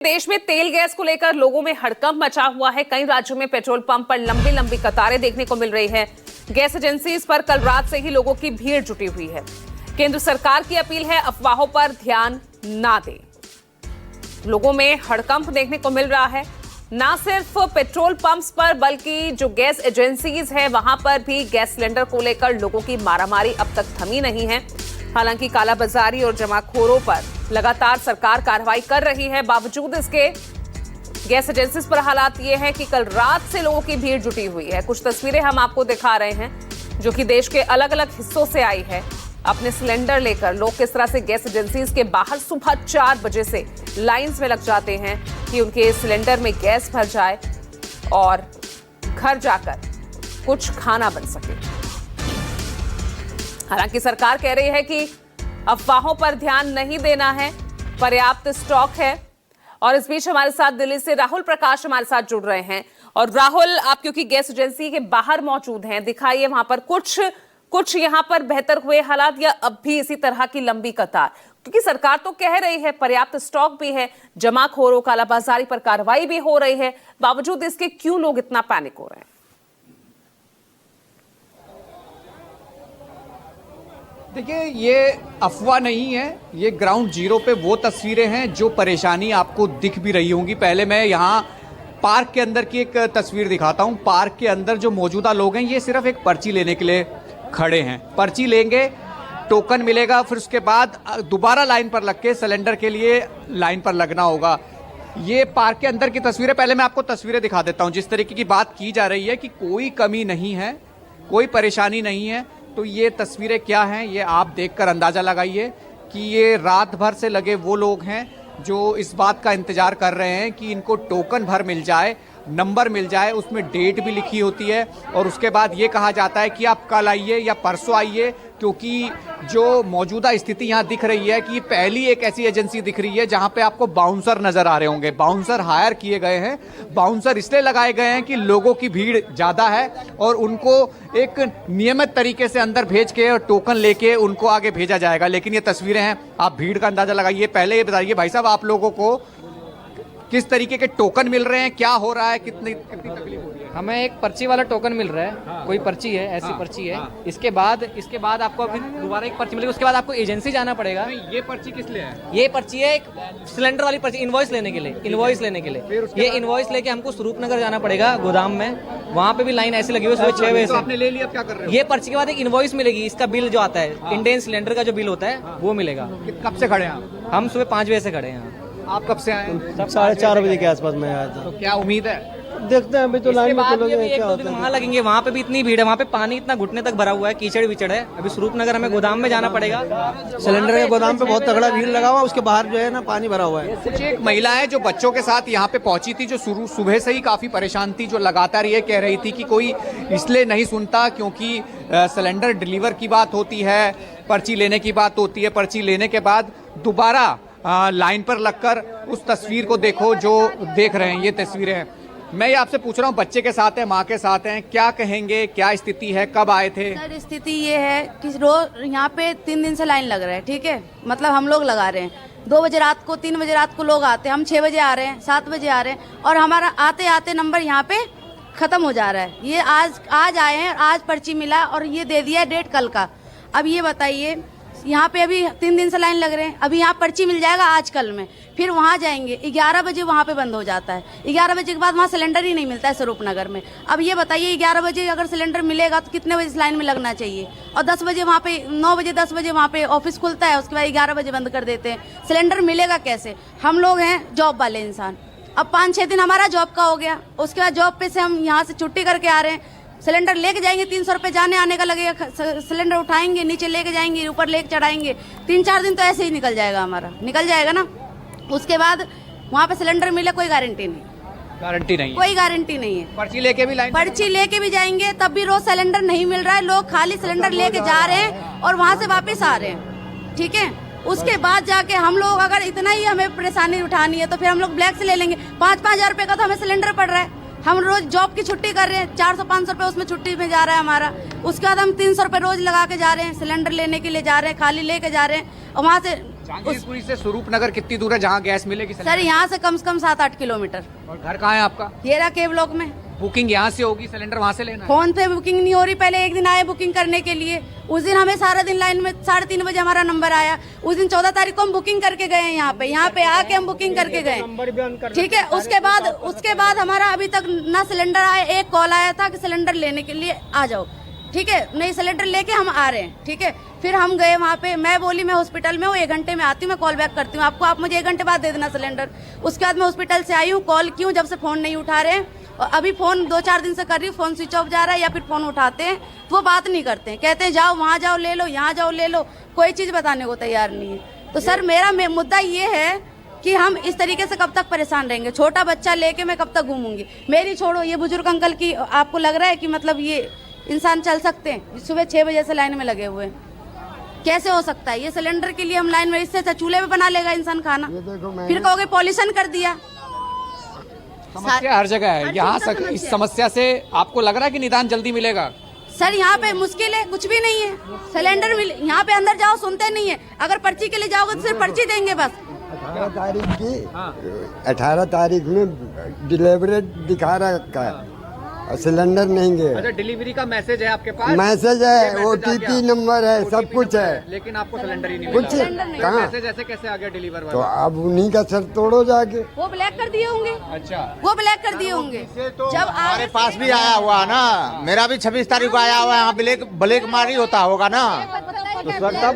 देश में तेल गैस को लेकर लोगों में हड़कंप मचा हुआ है। कई राज्यों में पेट्रोल पंप पर लंबी लंबी कतारें देखने को मिल रही है। गैस एजेंसीज पर कल रात से ही लोगों की भीड़ जुटी हुई है। केंद्र सरकार की अपील है, अफवाहों पर ध्यान ना दें। लोगों में हड़कंप देखने को मिल रहा है, ना सिर्फ पेट्रोल पंप्स पर बल्कि जो गैस एजेंसीज है वहां पर भी गैस सिलेंडर को लेकर लोगों की मारामारी अब तक थमी नहीं है। हालांकि कालाबाजारी और जमाखोरों पर लगातार सरकार कार्रवाई कर रही है। बावजूद इसके गैस एजेंसीज पर हालात ये है कि कल रात से लोगों की भीड़ जुटी हुई है। कुछ तस्वीरें हम आपको दिखा रहे हैं जो कि देश के अलग अलग हिस्सों से आई है। अपने सिलेंडर लेकर लोग किस तरह से गैस एजेंसीज के बाहर सुबह 4 बजे से लाइंस में लग जाते हैं कि उनके सिलेंडर में गैस भर जाए और घर जाकर कुछ खाना बन सके। हालांकि सरकार कह रही है कि अफवाहों पर ध्यान नहीं देना है, पर्याप्त स्टॉक है। और इस बीच हमारे साथ दिल्ली से राहुल प्रकाश हमारे साथ जुड़ रहे हैं। और राहुल, आप क्योंकि गैस एजेंसी के बाहर मौजूद हैं, दिखाइए वहां पर कुछ यहां पर बेहतर हुए हालात या अब भी इसी तरह की लंबी कतार? क्योंकि सरकार तो कह रही है पर्याप्त स्टॉक भी है, जमाखोरों कालाबाजारी पर कार्रवाई भी हो रही है, बावजूद इसके क्यों लोग इतना पैनिक हो रहे हैं? देखिए, ये अफवाह नहीं है, ये ग्राउंड जीरो पे वो तस्वीरें हैं जो परेशानी आपको दिख भी रही होंगी। पहले मैं यहाँ पार्क के अंदर की एक तस्वीर दिखाता हूँ। पार्क के अंदर जो मौजूदा लोग हैं ये सिर्फ एक पर्ची लेने के लिए खड़े हैं। पर्ची लेंगे, टोकन मिलेगा, फिर उसके बाद दोबारा लाइन पर लग के सिलेंडर के लिए लाइन पर लगना होगा। ये पार्क के अंदर की तस्वीरें। पहले मैं आपको तस्वीरें दिखा देता हूँ। जिस तरीके की बात की जा रही है कि कोई कमी नहीं है, कोई परेशानी नहीं है, तो ये तस्वीरें क्या हैं ये आप देखकर अंदाजा लगाइए कि ये रात भर से लगे वो लोग हैं जो इस बात का इंतजार कर रहे हैं कि इनको टोकन भर मिल जाए, नंबर मिल जाए, उसमें डेट भी लिखी होती है और उसके बाद ये कहा जाता है कि आप कल आइए या परसों आइए। क्योंकि जो मौजूदा स्थिति यहाँ दिख रही है कि पहली एक ऐसी एजेंसी दिख रही है जहाँ पे आपको बाउंसर नजर आ रहे होंगे। बाउंसर हायर किए गए हैं। बाउंसर इसलिए लगाए गए हैं कि लोगों की भीड़ ज़्यादा है और उनको एक नियमित तरीके से अंदर भेज के और टोकन लेके उनको आगे भेजा जाएगा। लेकिन ये तस्वीरें हैं, आप भीड़ का अंदाजा लगाइए। पहले ये बताइए भाई साहब, आप लोगों को किस तरीके के टोकन मिल रहे हैं, क्या हो रहा है, कितनी तकलीफ हो रही है? हमें एक पर्ची वाला टोकन मिल रहा है। हाँ, कोई पर्ची है, ऐसी पर्ची है। हाँ, इसके बाद आपको अभी दोबारा एक पर्ची मिलेगी। उसके बाद आपको एजेंसी जाना पड़ेगा। ये पर्ची किस लिए है? ये पर्ची है एक सिलेंडर वाली पर्ची, इनवॉइस लेने के लिए। ये इनवॉइस लेके हमको स्वरूप नगर जाना पड़ेगा गोदाम में। वहाँ पे भी लाइन ऐसी लगी हुई है सुबह 6 बजे से। आपने ले लिया, क्या कर रहे हो? ये पर्ची के बाद एक इनवॉइस मिलेगी, इसका बिल जो आता है, इंडियन सिलेंडर का जो बिल होता है वो मिलेगा। कब से खड़े हैं हम सुबह 5 बजे से खड़े हैं। आप कब से आए? 4:30 बजे के आसपास में आया था। तो क्या उम्मीद है? देखते हैं, अभी तो लाइन में तो एक दो दिन वहाँ लगेंगे। वहाँ पे भी इतनी भीड़ है, वहाँ पे पानी इतना घुटने तक भरा हुआ है, कीचड़ विचड़ है। अभी स्वरूप नगर हमें गोदाम में जाना पड़ेगा। सिलेंडर के गोदाम पे बहुत तगड़ा भीड़ लगा हुआ, उसके बाहर जो है ना पानी भरा हुआ है। कुछ एक महिला है जो बच्चों के साथ यहाँ पे पहुंची थी, जो सुबह से ही काफी परेशान थी, जो लगातार ये कह रही थी कि कोई इसलिए नहीं सुनता क्योंकि सिलेंडर डिलीवर की बात होती है, पर्ची लेने की बात होती है। पर्ची लेने के बाद दोबारा लाइन पर लगकर उस तस्वीर को देखो जो देख रहे हैं। ये तस्वीरें हैं। मैं ये आपसे पूछ रहा हूँ, बच्चे के साथ है, माँ के साथ हैं, क्या कहेंगे, क्या स्थिति है, कब आए थे? सर, स्थिति ये है कि रोज यहाँ पे 3 दिन से लाइन लग रहा है। ठीक है, मतलब हम लोग लगा रहे हैं 2 बजे रात को, 3 बजे रात को लोग आते हैं। हम 6 बजे आ रहे हैं, 7 बजे आ रहे हैं और हमारा आते आते नंबर यहाँ पे खत्म हो जा रहा है। ये आज आए हैं, आज पर्ची मिला और ये दे दिया डेट कल का। अब ये बताइए, यहाँ पे अभी 3 दिन से लाइन लग रहे हैं। अभी यहाँ पर्ची मिल जाएगा आज कल में, फिर वहाँ जाएंगे 11 बजे वहाँ पे बंद हो जाता है। 11 बजे के बाद वहाँ सिलेंडर ही नहीं मिलता है स्वरूप नगर में। अब ये बताइए 11 बजे अगर सिलेंडर मिलेगा तो कितने बजे इस लाइन में लगना चाहिए? और 10 बजे वहाँ पे 9 बजे 10 बजे वहाँ पे ऑफिस खुलता है, उसके बाद 11 बजे बंद कर देते हैं। सिलेंडर मिलेगा कैसे? हम लोग हैं जॉब वाले इंसान। अब 5-6 दिन हमारा जॉब का हो गया, उसके बाद जॉब पे से हम यहाँ से छुट्टी करके आ रहे हैं। सिलेंडर लेके जाएंगे, 300 रुपये जाने आने का लगेगा। सिलेंडर उठाएंगे, नीचे लेके जाएंगे, ऊपर लेके चढ़ाएंगे। 3-4 दिन तो ऐसे ही निकल जाएगा हमारा, निकल जाएगा ना। उसके बाद वहाँ पे सिलेंडर मिले, कोई गारंटी नहीं। कोई गारंटी नहीं है। पर्ची लेके भी जाएंगे तब भी रोज सिलेंडर नहीं मिल रहा है। लोग खाली सिलेंडर लेके जा रहे हैं और वहाँ से वापस आ रहे हैं। ठीक है, उसके बाद जाके हम लोग अगर इतना ही हमें परेशानी उठानी है तो फिर हम लोग ब्लैक से ले लेंगे। 5-5 हजार रुपये का तो हमें सिलेंडर पड़ रहा है। हम रोज जॉब की छुट्टी कर रहे हैं, 400-500 रुपये उसमें छुट्टी में जा रहा है हमारा। उसके बाद हम 300 रुपये रोज लगा के जा रहे हैं, सिलेंडर लेने के लिए जा रहे हैं, खाली लेके जा रहे हैं और वहाँ से जहांगीरपुरी से स्वरूप नगर कितनी दूर है जहाँ गैस मिलेगी? सर यहाँ से कम 7-8 किलोमीटर। और घर कहाँ है आपका? ये रहा के ब्लॉक में। बुकिंग यहाँ से होगी, सिलेंडर वहाँ से लेना है? फोन पे बुकिंग नहीं हो रही। पहले एक दिन आए बुकिंग करने के लिए, उस दिन हमें सारा दिन लाइन में 3:30 बजे हमारा नंबर आया। उस दिन 14 तारीख को हम बुकिंग करके गए हैं यहाँ पे आके हम बुकिंग करके गए, ठीक है। उसके बाद हमारा अभी तक ना सिलेंडर आया। एक कॉल आया था कि सिलेंडर लेने के लिए आ जाओ, ठीक है। नहीं, सिलेंडर लेके हम आ रहे हैं, ठीक है। फिर हम गए वहाँ पे, मैं बोली मैं हॉस्पिटल में हूँ, 1 घंटे में आती हूँ, मैं कॉल बैक करती हूँ आपको, आप मुझे 1 घंटे बाद दे देना सिलेंडर। उसके बाद मैं हॉस्पिटल से आई हूँ, कॉल की हूँ, जब से फोन नहीं उठा रहे हैं। और अभी फोन 2-4 दिन से कर रही हूँ, फोन स्विच ऑफ जा रहा है, या फिर फोन उठाते हैं तो वो बात नहीं करते हैं, कहते हैं जाओ वहाँ जाओ ले लो, यहाँ जाओ ले लो, कोई चीज़ बताने को तैयार नहीं है। तो सर मेरा मुद्दा ये है कि हम इस तरीके से कब तक परेशान रहेंगे? छोटा बच्चा लेके मैं कब तक घूमूंगी? मेरी छोड़ो, ये बुजुर्ग अंकल की आपको लग रहा है कि मतलब ये इंसान चल सकते हैं? सुबह 6 बजे से लाइन में लगे हुए हैं, कैसे हो सकता है? ये सिलेंडर के लिए हम लाइन में, इससे चूल्हे पे बना लेगा इंसान खाना, फिर कहोगे पॉल्यूशन कर दिया। समस्या हर जगह है। यहाँ इस समस्या से आपको लग रहा है कि निदान जल्दी मिलेगा? सर यहाँ पे मुश्किल है, कुछ भी नहीं है। सिलेंडर मिल, यहाँ पे अंदर जाओ सुनते नहीं है। अगर पर्ची के लिए जाओगे तो सिर्फ पर्ची देंगे बस। 18 तारीख में डिलीवरी दिखा रखा है, सिलेंडर नहीं गए। अच्छा, डिलीवरी का मैसेज है आपके पास? मैसेज है, OTP नंबर है, सब कुछ है, लेकिन आपको सिलेंडर ही नहीं कुछ मिला। कहाँ? मैसेज ऐसे कैसे आ गया डिलीवर वाला? तो अब उन्हीं का सर तोड़ो जाके। वो ब्लैक कर दिए होंगे। अच्छा, वो ब्लैक कर दिए होंगे। जब हमारे पास भी आया हुआ ना, मेरा भी 26 तारीख को आया हुआ है। यहाँ ब्लैक मारी होता होगा ना, तो सर तब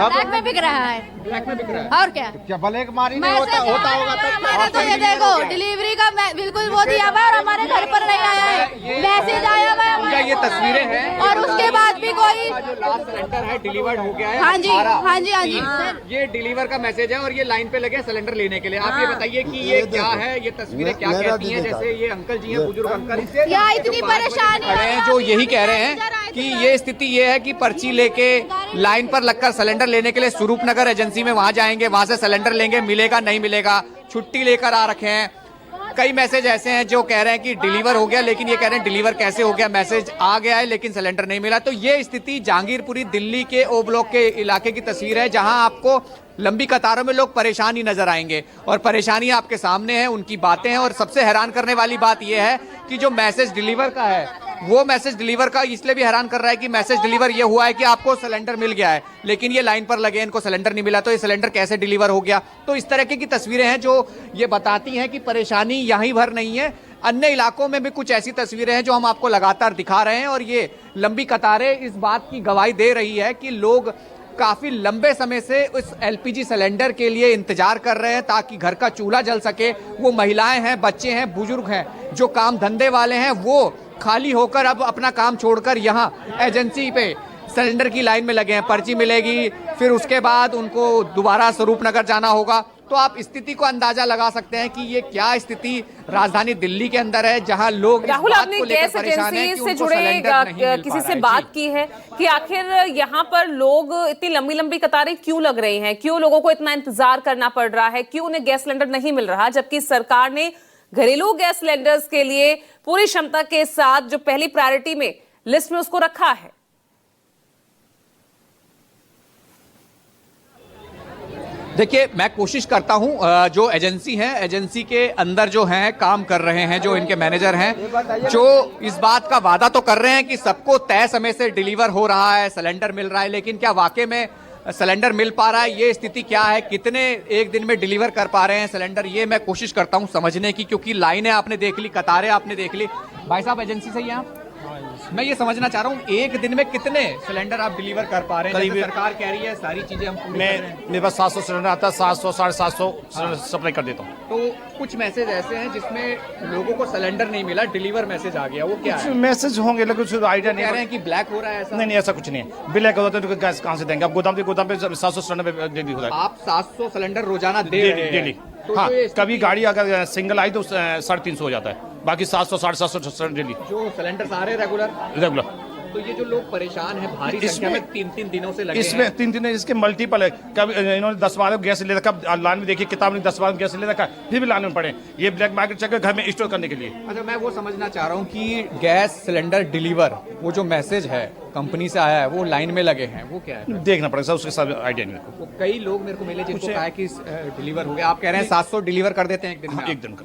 ब्लैक में बिक रहा है। ब्लैक में बिक रहा है और क्या? क्या ब्लैक मारी नहीं होता होगा मैंने तो ये देखो डिलीवरी का बिल्कुल वो दिया हुआ है और हमारे घर पर नहीं आया है, मैसेज आया हुआ है। क्या ये तस्वीरें हैं? और उसके बाद भी कोई जो लास्ट सिलेंडर है डिलीवर्ड हो गया है। हाँ जी, 18, हाँ जी, हाँ जी। 3, ये डिलीवर का मैसेज है और ये लाइन पे लगे सिलेंडर लेने के लिए। आप ये बताइए कि ये क्या है, ये तस्वीरें क्या मेरा कहती भी हैं? दिखा। जैसे ये अंकल जी हैं, बुजुर्ग अंकल, क्या इतनी परेशानी खड़े हैं, जो यही कह रहे हैं कि ये स्थिति ये है कि पर्ची लेके लाइन पर लगकर सिलेंडर लेने के लिए स्वरूप नगर एजेंसी में वहां जाएंगे, वहां से सिलेंडर लेंगे, मिलेगा नहीं मिलेगा, छुट्टी लेकर आ रखे हैं। कई मैसेज ऐसे हैं जो कह रहे हैं कि डिलीवर हो गया, लेकिन ये कह रहे हैं डिलीवर कैसे हो गया, मैसेज आ गया है लेकिन सिलेंडर नहीं मिला। तो ये स्थिति जहांगीरपुरी दिल्ली के ओ ब्लॉक के इलाके की तस्वीर है, जहां आपको लंबी कतारों में लोग परेशान ही नजर आएंगे और परेशानी आपके सामने है, उनकी बातें हैं। और सबसे हैरान करने वाली बात यह है कि जो मैसेज डिलीवर का है, वो मैसेज डिलीवर का इसलिए भी हैरान कर रहा है कि मैसेज डिलीवर ये हुआ है कि आपको सिलेंडर मिल गया है, लेकिन ये लाइन पर लगे, इनको सिलेंडर नहीं मिला, तो ये सिलेंडर कैसे डिलीवर हो गया? तो इस तरह की तस्वीरें हैं जो ये बताती हैं कि परेशानी यहीं भर नहीं है, अन्य इलाकों में भी कुछ ऐसी तस्वीरें हैं जो हम आपको लगातार दिखा रहे हैं। और ये लंबी कतारें इस बात की गवाही दे रही है कि लोग काफी लंबे समय से उस LPG सिलेंडर के लिए इंतजार कर रहे हैं ताकि घर का चूल्हा जल सके। वो महिलाएं हैं, बच्चे हैं, बुजुर्ग हैं, जो काम धंधे वाले हैं, वो खाली होकर अब अपना काम छोड़कर यहाँ एजेंसी पे सिलेंडर की लाइन में लगे हैं। पर्ची मिलेगी, फिर उसके बाद उनको दोबारा स्वरूप नगर जाना होगा। तो आप स्थिति को अंदाजा लगा सकते हैं कि ये क्या स्थिति राजधानी दिल्ली के अंदर है, जहां लोग राहुल, आपने गैस एजेंसी से जुड़े किसी से बात की है कि आखिर यहाँ पर लोग इतनी लंबी लंबी कतारें क्यों लग रही हैं, क्यों लोगों को इतना इंतजार करना पड़ रहा है, क्यों उन्हें गैस सिलेंडर नहीं मिल रहा, जबकि सरकार ने घरेलू गैस सिलेंडर्स के लिए पूरी क्षमता के साथ जो पहली प्रायोरिटी में लिस्ट में उसको रखा है? देखिए, मैं कोशिश करता हूं, जो एजेंसी है, एजेंसी के अंदर जो हैं काम कर रहे हैं, जो इनके मैनेजर हैं, जो इस बात का वादा तो कर रहे हैं कि सबको तय समय से डिलीवर हो रहा है, सिलेंडर मिल रहा है, लेकिन क्या वाकई में सिलेंडर मिल पा रहा है? ये स्थिति क्या है, कितने एक दिन में डिलीवर कर पा रहे हैं सिलेंडर, ये मैं कोशिश करता हूं समझने की, क्योंकि लाइनें आपने देख ली, कतारें आपने देख ली। भाई साहब, एजेंसी से ही हैं आप? मैं ये समझना चाह रहा हूँ, एक दिन में कितने सिलेंडर आप डिलीवर कर पा रहे हैं? जैसे सरकार कह रही है सारी चीजें हम पूरी कर रहे हैं। मेरे पास 700 सिलेंडर आता है, 700 750 सिलेंडर सप्लाई कर देता हूँ। तो कुछ मैसेज ऐसे हैं जिसमें लोगों को सिलेंडर नहीं मिला, डिलीवर मैसेज आ गया, वो क्या है? मैसेज होंगे लेकिन कुछ आइडिया नहीं कह रहे हैं कि ब्लैक हो रहा है, ऐसा नहीं ऐसा कुछ नहीं है। ब्लैक होता तो गैस कहाँ से देंगे? आप गोदाम पे 700 सिलेंडर डेली होता है। आप 700 सिलेंडर रोजाना दे रहे हैं डेली। तो हाँ, ये कभी गाड़ी अगर सिंगल आई तो 350 हो जाता है, बाकी 700 750 डेली जो सिलेंडर आ रहे रेगुलर। तो ये जो लोग परेशान है भारी संख्या में 3-3 दिनों से लगे इसमें हैं। 3 दिन इसके मल्टीपल है। कब इन्होंने 10 बार गैस ले रखा, लाइन में देखिए किताब ने 10 बार गैस ले रखा, फिर भी लाइन में पड़े। ये ब्लैक मार्केट चक्कर घर में स्टोर करने के लिए। अच्छा, मैं वो समझना चाह रहा हूँ कि गैस सिलेंडर डिलीवर, वो जो मैसेज है कंपनी से आया है, वो लाइन में लगे हैं, वो क्या है? देखना पड़ेगा, उसके साथ आइडिया नहीं है। वो कई लोग मेरे को मिले जिनको कहा है कि डिलीवर हो गया। आप कह रहे हैं 700 डिलीवर कर देते हैं एक दिन में? एक दिन का